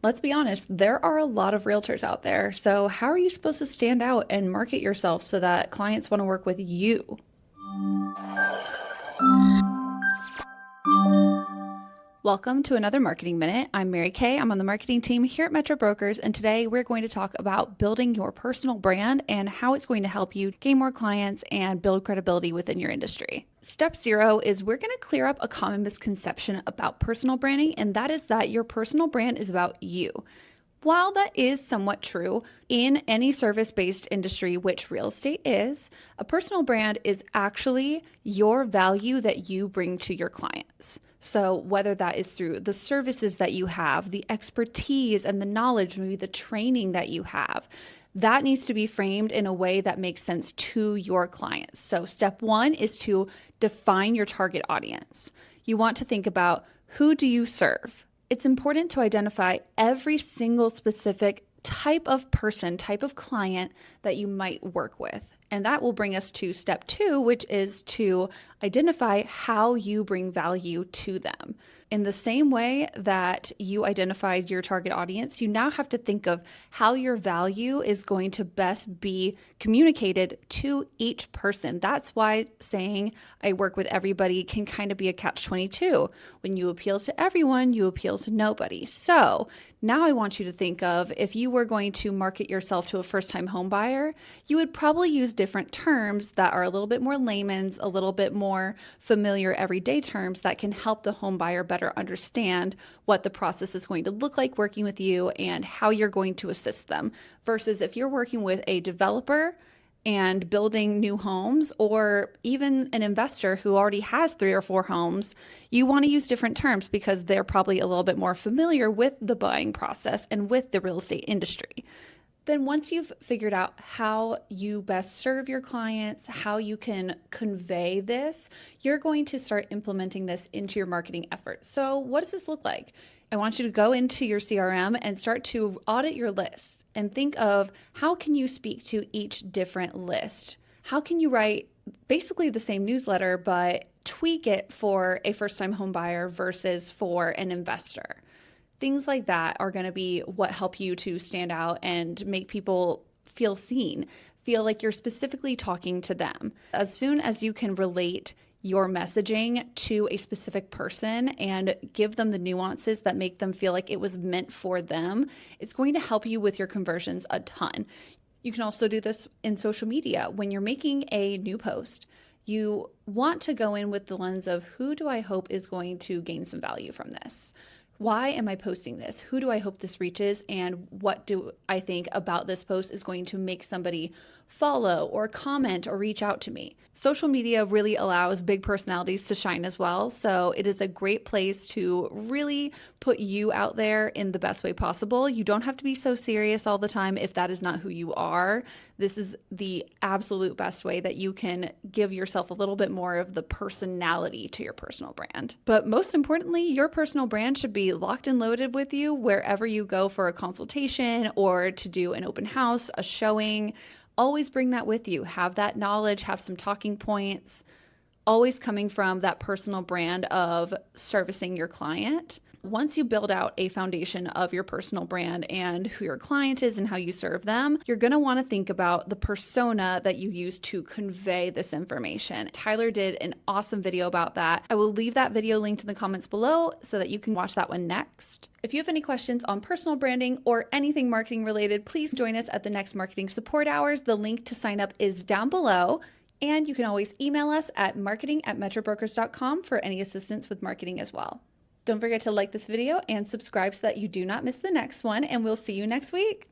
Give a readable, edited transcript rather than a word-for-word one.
Let's be honest, there are a lot of realtors out there. So, how are you supposed to stand out and market yourself so that clients want to work with you? Welcome to another Marketing Minute. I'm Mary Kay. I'm on the marketing team here at Metro Brokers, and today we're going to talk about building your personal brand and how it's going to help you gain more clients and build credibility within your industry. Step 0 is we're going to clear up a common misconception about personal branding, and that is that your personal brand is about you. While that is somewhat true in any service-based industry, which real estate is, a personal brand is actually your value that you bring to your clients. So whether that is through the services that you have, the expertise and the knowledge, maybe the training that you have, that needs to be framed in a way that makes sense to your clients. So step 1 is to define your target audience. You want to think about, who do you serve? It's important to identify every single specific type of person, type of client that you might work with. And that will bring us to step 2, which is to identify how you bring value to them. In the same way that you identified your target audience, you now have to think of how your value is going to best be communicated to each person. That's why saying I work with everybody can kind of be a catch-22. When you appeal to everyone, you appeal to nobody. So now I want you to think of, if you were going to market yourself to a first-time home buyer, you would probably use different terms that are a little bit more layman's, a little bit more familiar everyday terms that can help the home buyer better understand what the process is going to look like working with you and how you're going to assist them. Versus if you're working with a developer and building new homes, or even an investor who already has 3 or 4 homes, you want to use different terms because they're probably a little bit more familiar with the buying process and with the real estate industry. Then once you've figured out how you best serve your clients, how you can convey this, you're going to start implementing this into your marketing efforts. So what does this look like? I want you to go into your CRM and start to audit your list and think of, how can you speak to each different list? How can you write basically the same newsletter, but tweak it for a first-time home buyer versus for an investor? Things like that are going to be what help you to stand out and make people feel seen, feel like you're specifically talking to them. As soon as you can relate your messaging to a specific person and give them the nuances that make them feel like it was meant for them, it's going to help you with your conversions a ton. You can also do this in social media. When you're making a new post, you want to go in with the lens of, who do I hope is going to gain some value from this? Why am I posting this? Who do I hope this reaches? And what do I think about this post is going to make somebody follow or comment or reach out to me? Social media really allows big personalities to shine as well. So it is a great place to really put you out there in the best way possible. You don't have to be so serious all the time if that is not who you are. This is the absolute best way that you can give yourself a little bit more of the personality to your personal brand. But most importantly, your personal brand should be locked and loaded with you wherever you go for a consultation or to do an open house, a showing. Always bring that with you. Have that knowledge, have some talking points, always coming from that personal brand of servicing your client. Once you build out a foundation of your personal brand and who your client is and how you serve them, you're going to want to think about the persona that you use to convey this information. Tyler did an awesome video about that. I will leave that video linked in the comments below so that you can watch that one next. If you have any questions on personal branding or anything marketing related, please join us at the next marketing support hours. The link to sign up is down below. And you can always email us at marketing@metrobrokers.com for any assistance with marketing as well. Don't forget to like this video and subscribe so that you do not miss the next one, and we'll see you next week.